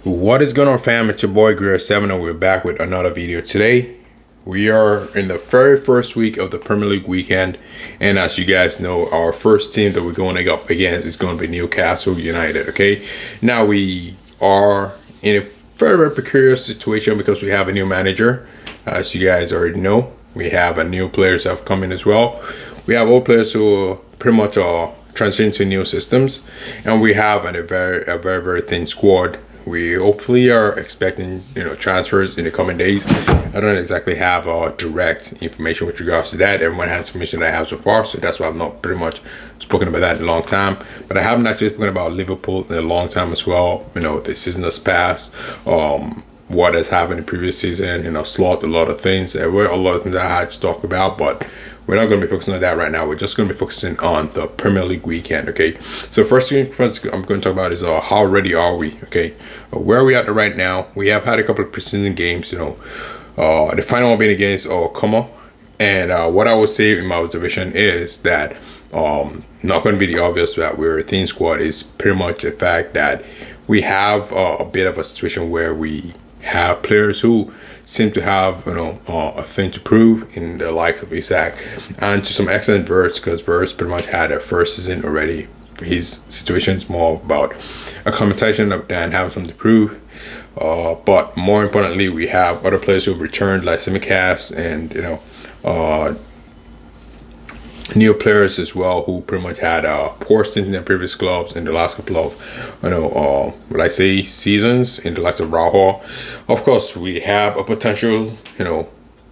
What is going on, fam? It's your boy Greer7 and we're back with another video today. We are in the very first week of the Premier League weekend, and as you guys know, our first team that we're going up against is going to be Newcastle United. Okay, now we are in a very peculiar situation because we have a new manager. As you guys already know, we have a new players that have come in as well. We have old players who pretty much are transitioning to new systems, and we have a very thin squad. We hopefully are expecting transfers in the coming days. I don't exactly have direct information with regards to that. Everyone has information that I have so far, so that's why I've not pretty much spoken about that in a long time. But I haven't actually spoken about Liverpool in a long time as well. The season has passed. What has happened in the previous season, slot a lot of things. There were a lot of things I had to talk about, but we're not going to be focusing on that right now. We're just going to be focusing on the Premier League weekend, okay? So first thing I'm going to talk about is how ready are we, okay? Where are we at right now? We have had a couple of preseason games, the final one being against Como. And what I would say in my observation is that not going to be the obvious that we're a thin squad is pretty much the fact that we have a bit of a situation where we have players who seem to have a thing to prove in the likes of Isak, and to some extent Verts, because Verts pretty much had a first season already. His situation is more about acclimatization than having something to prove. But more importantly, we have other players who have returned like Simicast and new players as well who pretty much had poor stints in their previous clubs in the last couple of seasons in the likes of Rahul. Of course, we have a potential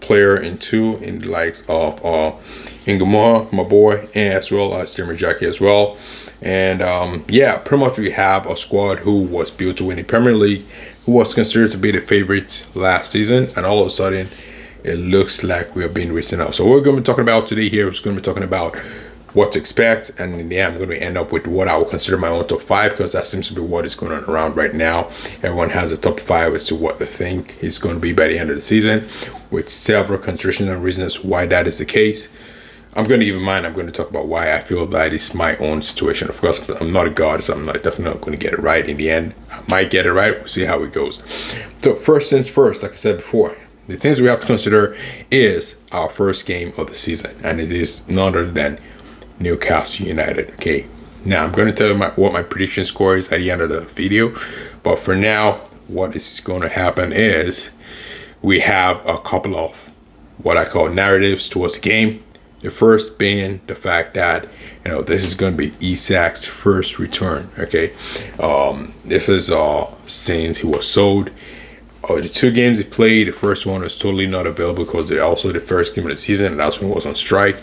player in the likes of Ingamore, my boy, and as well as Jimmy Jackie as well. And pretty much we have a squad who was built to win the Premier League, who was considered to be the favorites last season, and all of a sudden it looks like we are being written out. So what we're going to be talking about today here is going to be talking about what to expect, and in the end I'm going to end up with what I would consider my own top 5, because that seems to be what is going on around right now. Everyone has a top 5 as to what they think is going to be by the end of the season, with several considerations and reasons why that is the case. I'm going to give in mind, I'm going to talk about why I feel that it's my own situation. Of course, I'm not a god, so I'm definitely not going to get it right in the end. I might get it right, we'll see how it goes. So first things first, like I said before, the things we have to consider is our first game of the season, and it is none other than Newcastle United. Okay, now I'm going to tell you what my prediction score is at the end of the video, but for now, what is going to happen is we have a couple of what I call narratives towards the game. The first being the fact that this is going to be Isak's first return. Okay, this is since he was sold. The 2 games he played, the first one was totally not available because they're also the first game of the season, and that's when he was on strike.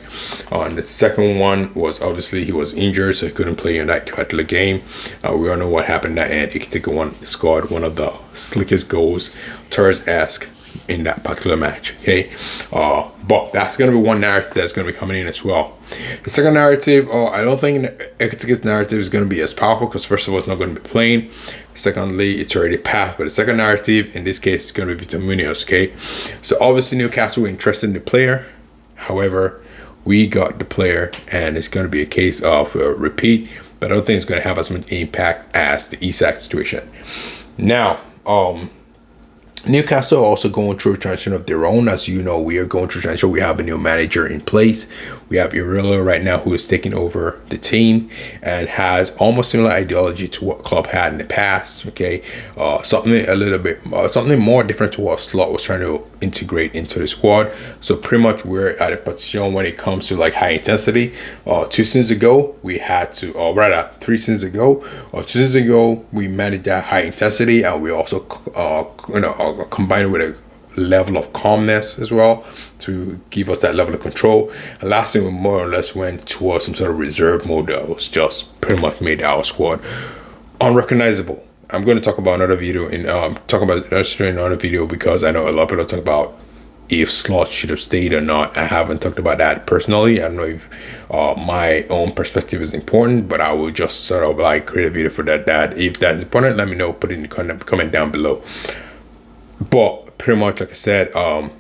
And the second one was obviously he was injured, so he couldn't play in that particular game. We all know what happened at the end. Ikitike scored one of the slickest goals, Torres-esque, in that particular match. Okay, but that's going to be one narrative that's going to be coming in as well. The second narrative, I don't think Ikitike's narrative is going to be as powerful, because first of all, it's not going to be playing. Secondly, it's already passed. But the second narrative in this case is going to be Victor Munoz. Okay, so obviously Newcastle were interested in the player. However, we got the player, and it's going to be a case of a repeat, but I don't think it's going to have as much impact as the Isak situation. Now, Newcastle are also going through a transition of their own. As you know, we are going through a transition. We have a new manager in place. We have Irilo right now who is taking over the team and has almost similar ideology to what Klopp had in the past. Okay, something more different to what Slot was trying to integrate into the squad. So pretty much we're at a position when it comes to like high intensity. 2 seasons ago we had to, or rather 3 seasons ago, or 2 seasons ago we managed that high intensity, and we also combined with a level of calmness as well to give us that level of control. And last thing, we more or less went towards some sort of reserve mode that was just pretty much made our squad unrecognizable. I'm going to talk about another video in another video, because I know a lot of people talk about if Slot should have stayed or not. I haven't talked about that personally. I don't know if my own perspective is important, but I will just sort of like create a video for that. If that's important, let me know, put it in the comment down below. But pretty much, like I said,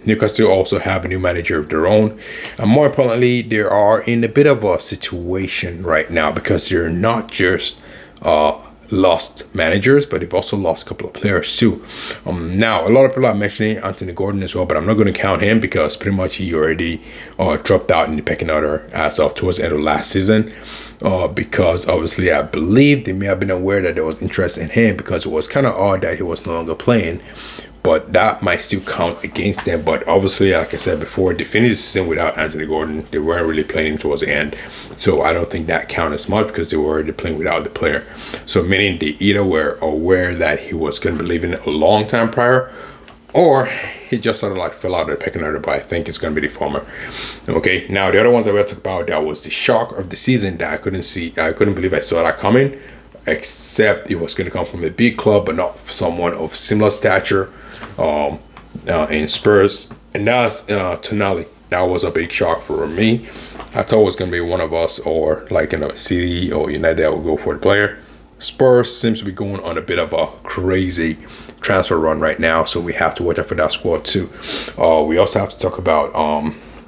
Newcastle also have a new manager of their own, and more importantly, they are in a bit of a situation right now because they're not just lost managers, but they've also lost a couple of players too. Now, a lot of people are mentioning Anthony Gordon as well, but I'm not going to count him because pretty much he already dropped out in the pecking order as of towards the end of last season. Because obviously I believe they may have been aware that there was interest in him because it was kind of odd that he was no longer playing. But that might still count against them. But obviously, like I said before, they finished the season without Anthony Gordon. They weren't really playing him towards the end. So I don't think that counts as much because they were already playing without the player. So meaning they either were aware that he was going to be leaving a long time prior, or he just sort of like fell out of the pecking order, but I think it's going to be the former. Okay, now the other ones I will talk about, that was the shock of the season that I couldn't believe I saw that coming, except it was going to come from a big club, but not someone of similar stature in Spurs, and that's Tonali. That was a big shock for me. I thought it was going to be one of us, or like in a City or United that would go for the player. Spurs seems to be going on a bit of a crazy transfer run right now, so we have to watch out for that squad too. We also have to talk about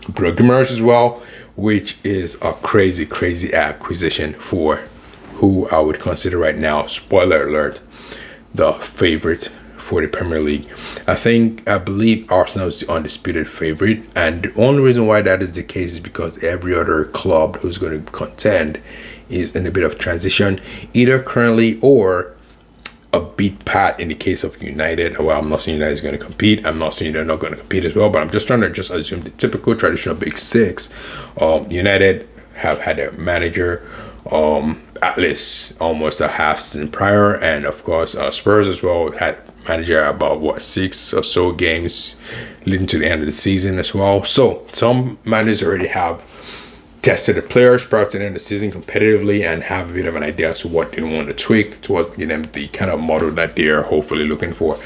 Bruggemers as well, which is a crazy acquisition for who I would consider right now, spoiler alert, the favorite for the Premier League. I believe Arsenal is the undisputed favorite, and the only reason why that is the case is because every other club who's going to contend is in a bit of transition, either currently or a beat pat in the case of United. Well, I'm not saying United is going to compete. I'm not saying they're not going to compete as well, but I'm just trying to just assume the typical traditional big six. United have had a manager at least almost a half season prior, and of course Spurs as well had manager about 6 or so games leading to the end of the season as well. So some managers already have tested the players prior to the end of the season competitively and have a bit of an idea as to what they want to tweak towards them the kind of model that they're hopefully looking for.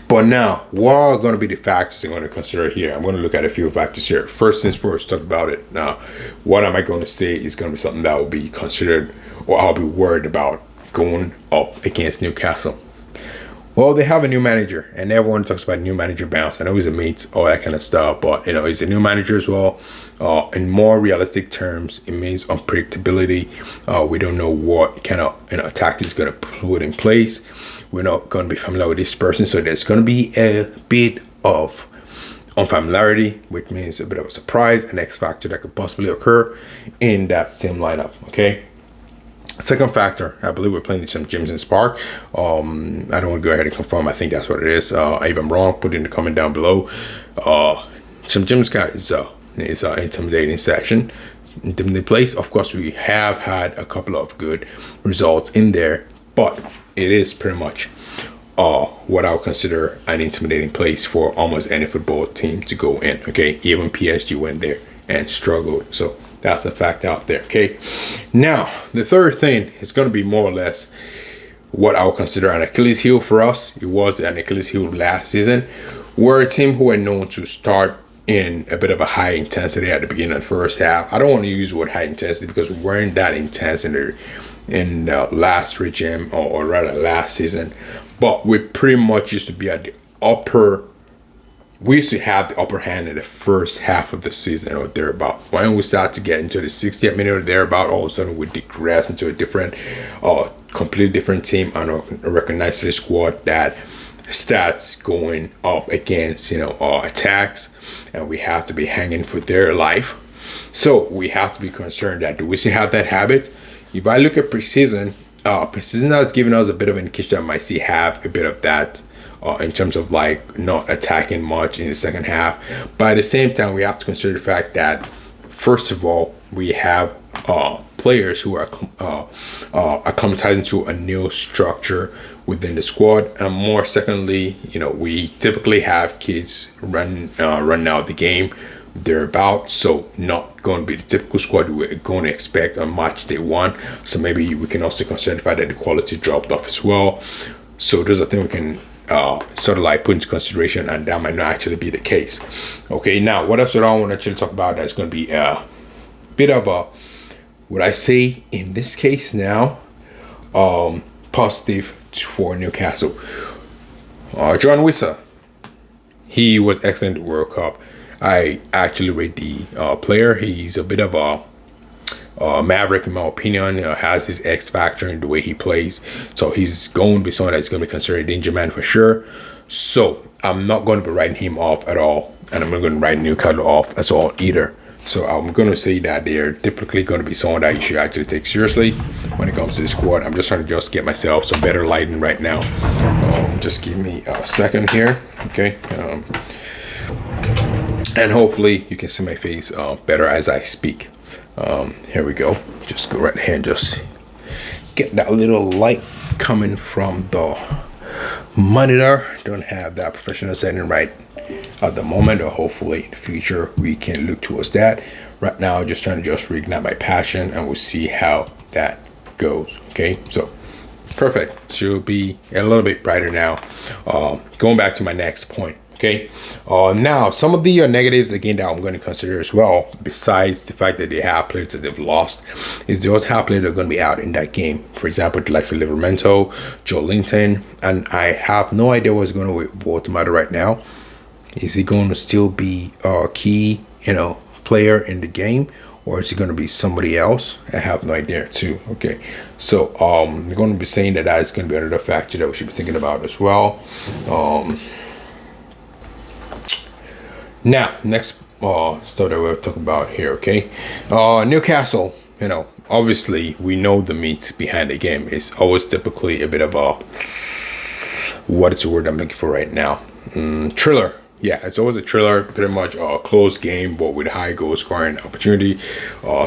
But now, what are going to be the factors I'm going to consider here? I'm going to look at a few factors here. First things first, talk about it. Now, what am I going to say is going to be something that will be considered, or I'll be worried about going up against Newcastle. Well, they have a new manager, and everyone talks about new manager bounce. I know he's a mate, all that kind of stuff, but he's a new manager as well. In more realistic terms, it means unpredictability. We don't know what kind of tactics going to put in place. We're not going to be familiar with this person, so there's going to be a bit of unfamiliarity, which means a bit of a surprise, an X factor that could possibly occur in that same lineup. Okay. Second factor, I believe we're playing St. James's Park. I don't want to go ahead and confirm. I think that's what it is. If I'm wrong, put it in the comment down below. St. James's is an intimidating session, intimidating place. Of course, we have had a couple of good results in there, but it is pretty much what I would consider an intimidating place for almost any football team to go in. Okay, even PSG went there and struggled. So that's a fact out there. Okay, now the third thing is going to be more or less what I would consider an Achilles heel for us. It was an Achilles heel last season. We're a team who are known to start in a bit of a high intensity at the beginning of the first half. I don't want to use the word high intensity because we weren't that intense in the last regime, or rather last season, but we pretty much used to be at the upper. We used to have the upper hand in the first half of the season or thereabout. When we start to get into the 60th minute or thereabout, all of a sudden we digress into a different, completely different team and a recognized squad that starts going up against, attacks, and we have to be hanging for their life. So we have to be concerned that do we still have that habit? If I look at preseason has given us a bit of an indication that might see have a bit of that. In terms of like not attacking much in the second half, but at the same time we have to consider the fact that first of all we have players who are acclimatizing to a new structure within the squad, and more secondly, we typically have kids run out the game thereabout, so not going to be the typical squad we're going to expect on match day one. So maybe we can also consider the fact that the quality dropped off as well. So those are things we can sort of like put into consideration, and that might not actually be the case. Okay, now what else would I want to actually talk about that's going to be a bit of a, what I say in this case now, positive for Newcastle. John Wissa, he was excellent at the World Cup. I actually rate the player. He's a bit of a Maverick, in my opinion, has his X factor in the way he plays. So he's going to be someone that's going to be considered a danger man for sure. So I'm not going to be writing him off at all. And I'm not going to write Newcastle off as all either. So I'm going to say that they're typically going to be someone that you should actually take seriously when it comes to the squad. I'm just trying to get myself some better lighting right now. Just give me a second here. Okay. And hopefully you can see my face better as I speak. Here we go. Just go right ahead and just get that little light coming from the monitor. Don't have that professional setting right at the moment, or hopefully in the future we can look towards that. Right now, just trying to reignite my passion, and we'll see how that goes. Okay, so perfect. Should be a little bit brighter now. Going back to my next point. Okay, now some of the negatives again that I'm going to consider as well, besides the fact that they have players that they've lost, is they also have players that are going to be out in that game. For example, the likes of Liverpool, Joe Linton, and I have no idea what's going on with Baltimore right now. Is he going to still be a key, player in the game, or is he going to be somebody else? I have no idea too. Okay, so I'm going to be saying that is going to be another factor that we should be thinking about as well. Now, next stuff that we're talking about here. Okay, Newcastle. Obviously we know the meat behind the game is always typically a bit of a, what is the word I'm looking for right now? Thriller. Yeah, it's always a thriller, pretty much a close game, but with high goal scoring opportunity.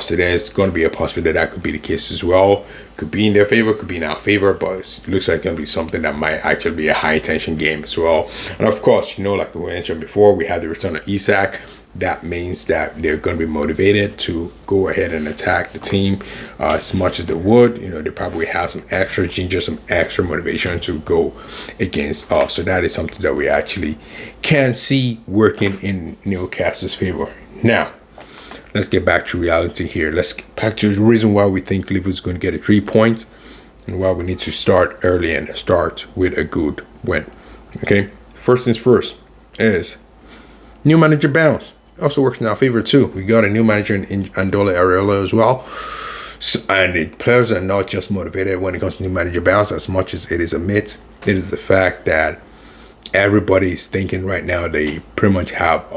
So there's going to be a possibility that could be the case as well. Could be in their favor, could be in our favor, but it looks like it's going to be something that might actually be a high tension game as well. And of course, like we mentioned before, we had the return of Isak. That means that they're going to be motivated to go ahead and attack the team as much as they would. They probably have some extra ginger, some extra motivation to go against us. So that is something that we actually can see working in Newcastle's favor. Now, let's get back to reality here. Let's get back to the reason why we think Liverpool's going to get a 3 points and why we need to start early and start with a good win. Okay, first things first is new manager bounce. Also works in our favor too. We got a new manager in Andola Areola as well. So, and the players are not just motivated when it comes to new manager bounce as much as it is a myth. It is the fact that everybody's thinking right now they pretty much have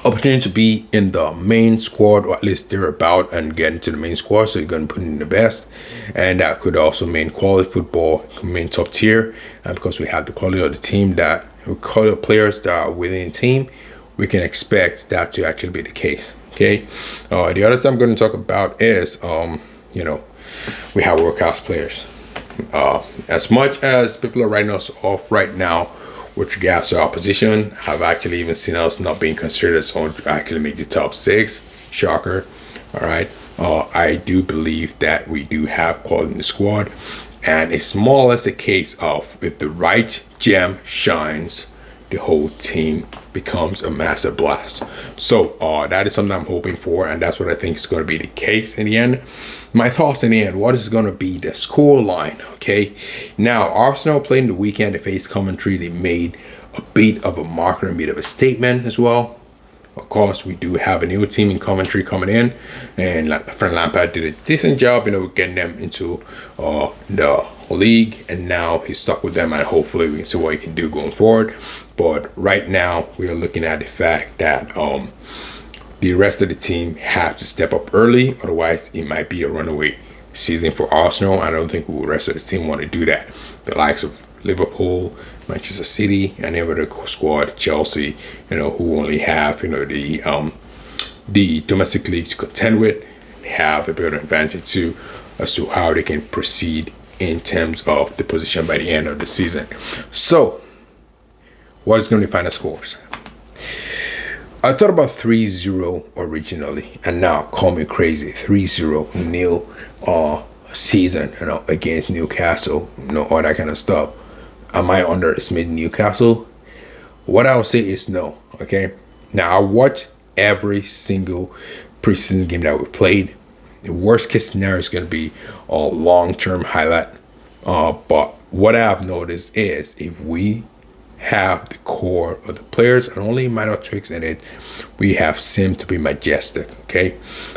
opportunity to be in the main squad, or at least they're about and get into the main squad. So you're going to put in the best, and that could also mean quality football, mean top tier. And because we have the quality of the team that we call the players that are within the team, we can expect that to actually be the case. Okay. The other thing I'm going to talk about is, we have world-class players. As much as people are writing us off right now with regards to our position, I've actually even seen us not being considered as someone to actually make the top 6. Shocker. All right. I do believe that we do have quality in the squad. And it's more or less a case of if the right gem shines, the whole team becomes a massive blast. So that is something I'm hoping for, and that's what I think is going to be the case in the end. My thoughts in the end, what is going to be the score line? Okay, now Arsenal played in the weekend. They faced Coventry. They made a bit of a marker, a bit of a statement as well. Of course, we do have a new team in Coventry coming in, and Frank Lampard did a decent job, getting them into the league, and now he's stuck with them, and hopefully we can see what he can do going forward. But right now, we are looking at the fact that the rest of the team have to step up early, otherwise it might be a runaway season for Arsenal. I don't think the rest of the team want to do that. The likes of Liverpool, Manchester City, and then with the squad, Chelsea, who only have, the domestic league to contend with, have a bit of an advantage too as to how they can proceed in terms of the position by the end of the season. So, what is going to be final scores? I thought about 3-0 originally, and now call me crazy. 3-0 nil season, against Newcastle, all that kind of stuff. Am I underestimating Newcastle? What I would say is no. Okay. Now I watched every single preseason game that we played. The worst case scenario is going to be a long-term highlight. But what I have noticed is if we have the core of the players, and only minor tweaks in it we have seemed to be majestic. Okay,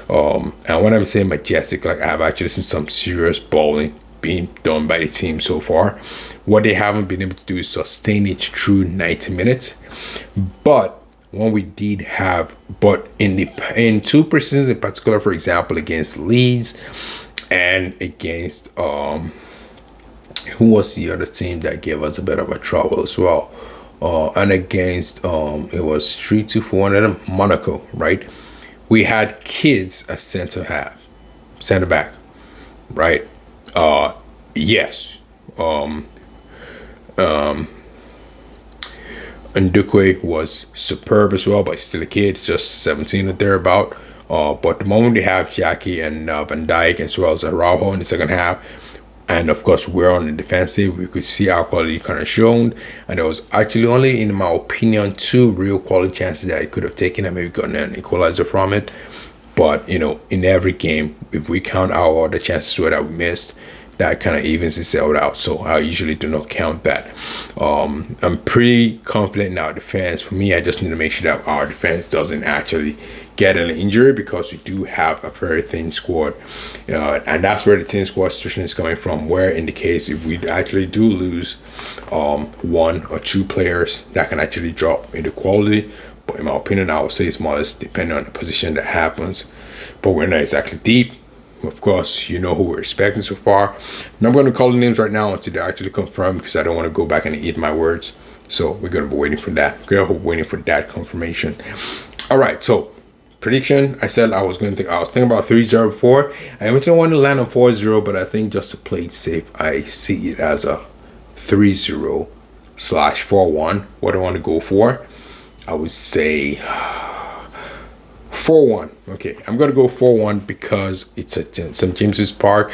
and when I'm saying majestic, like I've actually seen some serious bowling being done by the team so far. What they haven't been able to do is sustain it through 90 minutes. But when we did have, but in two preseasons in particular, for example, against Leeds and against who was the other team that gave us a bit of a trouble as well, and against it was 3-2 for one of them, Monaco, right? We had kids as center back, right? Yes. Ndukwe was superb as well, but he's still a kid, just 17 or thereabout. But the moment they have Jackie and Van Dijk as well as Araujo in the second half, and of course we're on the defensive, we could see our quality kind of shown. And there was actually only, in my opinion, 2 real quality chances that I could have taken and maybe gotten an equalizer from it. But in every game, if we count our other chances that we missed, that kind of evens itself out. So I usually do not count that. I'm pretty confident in our defense. For me, I just need to make sure that our defense doesn't actually get an injury, because we do have a very thin squad. And that's where the thin squad situation is coming from, where in the case if we actually do lose 1 or 2 players, that can actually drop in the quality. But in my opinion, I would say it's more or less depending on the position that happens. But we're not exactly deep. Of course, you know who we're expecting so far. And I'm going to call the names right now until they're actually confirmed, because I don't want to go back and eat my words. So we're going to be waiting for that. We're waiting for that confirmation. All right, so prediction. I said I was thinking about 3-0 before. I originally wanted to land on 4-0, but I think just to play it safe, I see it as a 3-0/4-1. What do I want to go for? I would say 4-1. Okay, I'm gonna go 4-1 because it's at St. James's Park.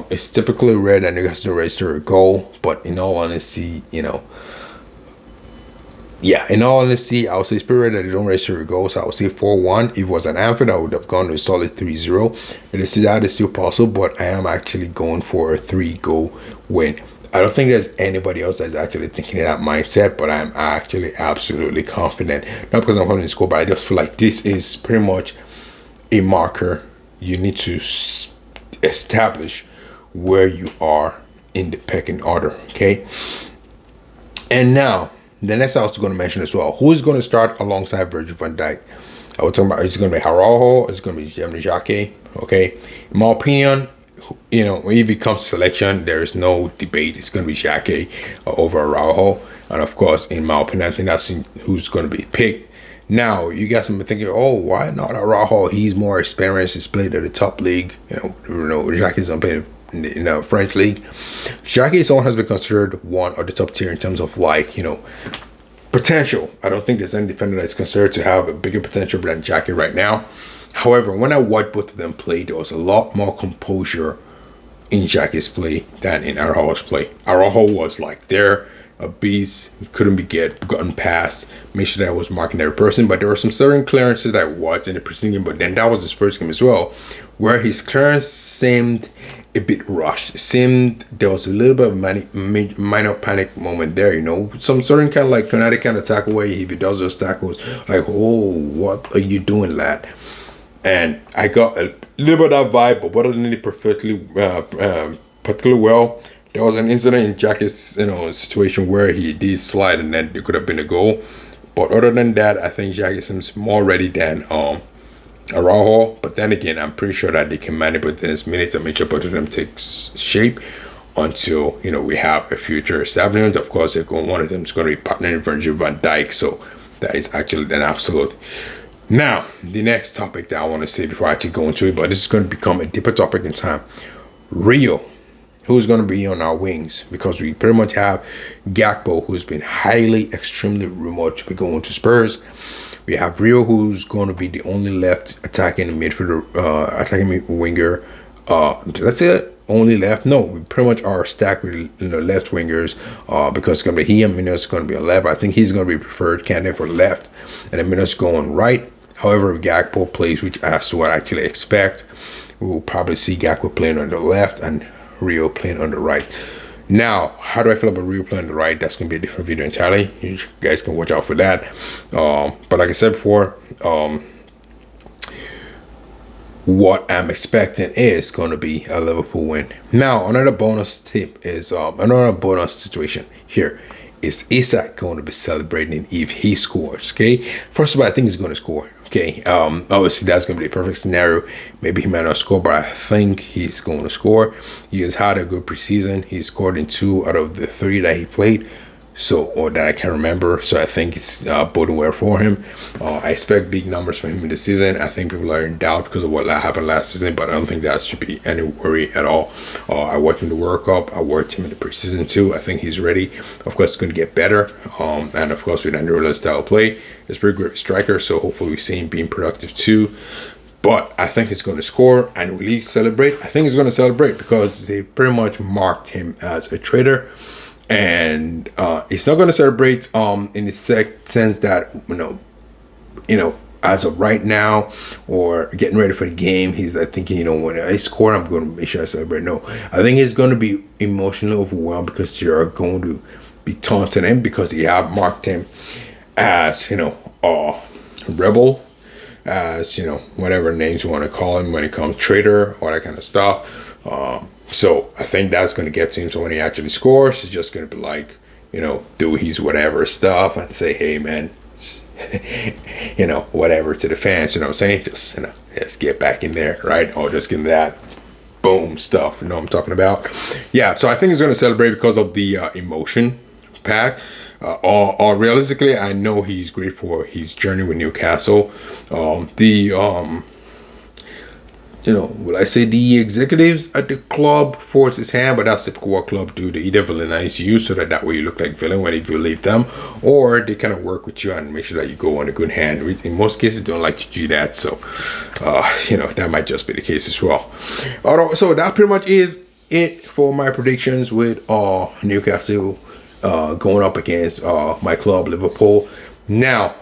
It's typically rare that Newcastle register a goal, but in all honesty, I would say it's pretty rare that they don't register a goal, so I would say 4-1. If it was an Anfield, I would have gone to a solid 3-0. That is still possible, but I am actually going for a 3-goal win. I don't think there's anybody else that's actually thinking that mindset, but I'm actually absolutely confident. Not because I'm confident in the score, but I just feel like this is pretty much a marker. You need to establish where you are in the pecking order, okay? And now, the next I was going to mention as well, who is going to start alongside Virgil van Dijk? I was talking about, is it going to be Araujo? Is it going to be Jeremy Jacquet? Okay, in my opinion, when it comes to selection, there is no debate. It's going to be Jacquet over Araujo. And of course, in my opinion, I think that's who's going to be picked. Now, you guys have been thinking, oh, why not Araujo? He's more experienced. He's played at the top league. Jacquet's played in the French league. Jacquet is someone who has been considered one of the top tier in terms of potential. I don't think there's any defender that's considered to have a bigger potential than Jacquet right now. However, when I watched both of them play, there was a lot more composure in Jacquet's play than in Araujo's play. Araujo was like there, a beast, couldn't be gotten past, make sure that I was marking every person. But there were some certain clearances that I watched in the preceding game, but then that was his first game as well, where his clearance seemed a bit rushed. It seemed there was a little bit of minor panic moment there, some certain kind of like kinetic kind of tackle where if he does those tackles, like, oh, what are you doing, lad? And I got a little bit of that vibe, but other than it particularly well, there was an incident in Jacquet's situation where he did slide and then it could have been a goal. But other than that, I think Jacquet seems more ready than Araujo. But then again, I'm pretty sure that they can manage within this minutes and make sure both of them takes shape until we have a future establishment. Of course, one of them is going to be partnering with Virgil van Dijk, so that is actually an absolute. Now, the next topic that I want to say before I actually go into it, but this is going to become a deeper topic in time. Rio, who's going to be on our wings? Because we pretty much have Gakpo, who's been extremely rumored to be going to Spurs. We have Rio, who's going to be the only left attacking midfielder, attacking winger. That's it. Only left? No, we pretty much are stacked with left wingers because it's going to be he and Minos going to be on left. I think he's going to be preferred candidate for left, and then Minos going right. However, if Gakpo plays, which as to what I actually expect, we will probably see Gakpo playing on the left and Rio playing on the right. Now, how do I feel about Real Play on the right? That's going to be a different video entirely. You guys can watch out for that. But like I said before, what I'm expecting is going to be a Liverpool win. Now, another bonus tip is another bonus situation here is Isak going to be celebrating if he scores. Okay, first of all, I think he's going to score. Okay, obviously that's going to be a perfect scenario. Maybe he might not score, but I think he's going to score. He has had a good preseason. He scored in 2 out of the 3 that he played, or that I can remember. So I think it's boding well for him. I expect big numbers for him in the season. I think people are in doubt because of what happened last season, but I don't think that should be any worry at all. I worked him in the World Cup. I worked him in the preseason too. I think he's ready. Of course, it's going to get better. And of course, with Andrew's style of play, it's pretty great striker. So hopefully we see him being productive too. But I think he's going to score and will he celebrate? I think he's going to celebrate because they pretty much marked him as a traitor. And he's not going to celebrate in the sense that you know as of right now or getting ready for the game, he's like thinking, when I score, I'm going to make sure I celebrate. No, I think he's going to be emotionally overwhelmed because you're going to be taunting him because you have marked him as a rebel, as whatever names you want to call him when it comes traitor, all that kind of stuff. So I think that's going to get to him. So when he actually scores, he's just going to be like, do his whatever stuff and say, hey man, whatever to the fans, what I'm saying? Just, just get back in there, right? Or just get that boom stuff, what I'm talking about? Yeah, so I think he's going to celebrate because of the emotion pack. Or realistically, I know he's great for his journey with Newcastle. Will I say the executives at the club force his hand, but that's typical what club do. They either villainize you so that way you look like villain when you leave them, or they kind of work with you and make sure that you go on a good hand. In most cases, they don't like to do that, so that might just be the case as well. So that pretty much is it for my predictions with Newcastle going up against my club Liverpool. Now,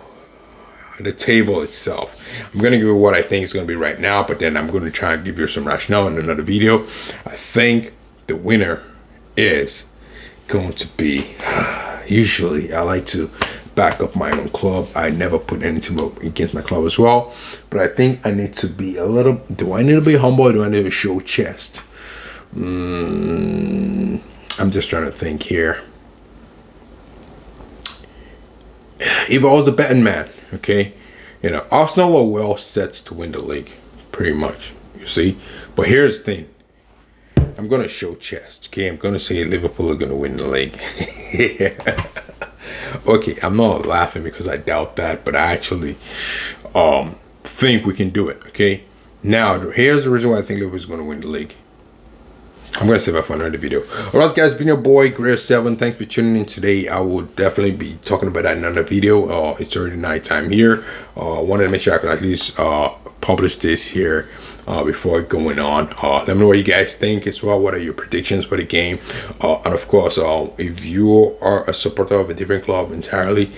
the table itself, I'm going to give you what I think is going to be right now, but then I'm going to try and give you some rationale in another video. I think the winner is going to be, usually I like to back up my own club. I never put anything up against my club as well, but I think I need to be do I need to be humble or do I need to show chest? I'm just trying to think here. If I was a betting man, okay, Arsenal are well set to win the league, pretty much, you see. But here's the thing. I'm going to show chest, okay? I'm going to say Liverpool are going to win the league. Okay, I'm not laughing because I doubt that, but I actually think we can do it, okay? Now, here's the reason why I think Liverpool is going to win the league. I'm going to save that for another video. Alright guys, been your boy Greer7. Thanks for tuning in today. I will definitely be talking about that in another video. It's already night time here. I wanted to make sure I could at least publish this here before going on. Let me know what you guys think as well. What are your predictions for the game? And of course, if you are a supporter of a different club entirely,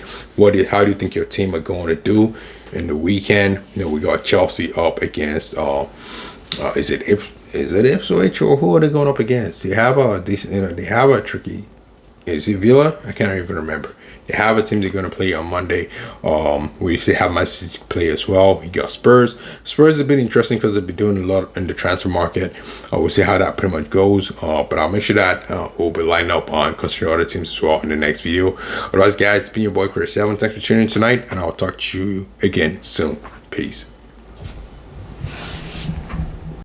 how do you think your team are going to do in the weekend? We got Chelsea up against is it Ipswich or who are they going up against? They have a decent, they have a tricky. Is it Villa? I can't even remember. They have a team they're going to play on Monday. We still have Man City play as well. We got Spurs. Spurs have been interesting because they've been doing a lot in the transfer market. We'll see how that pretty much goes. But I'll make sure that we'll be lined up on considering other teams as well in the next video. Otherwise, guys, it's been your boy Chris7. Thanks for tuning in tonight, and I'll talk to you again soon. Peace.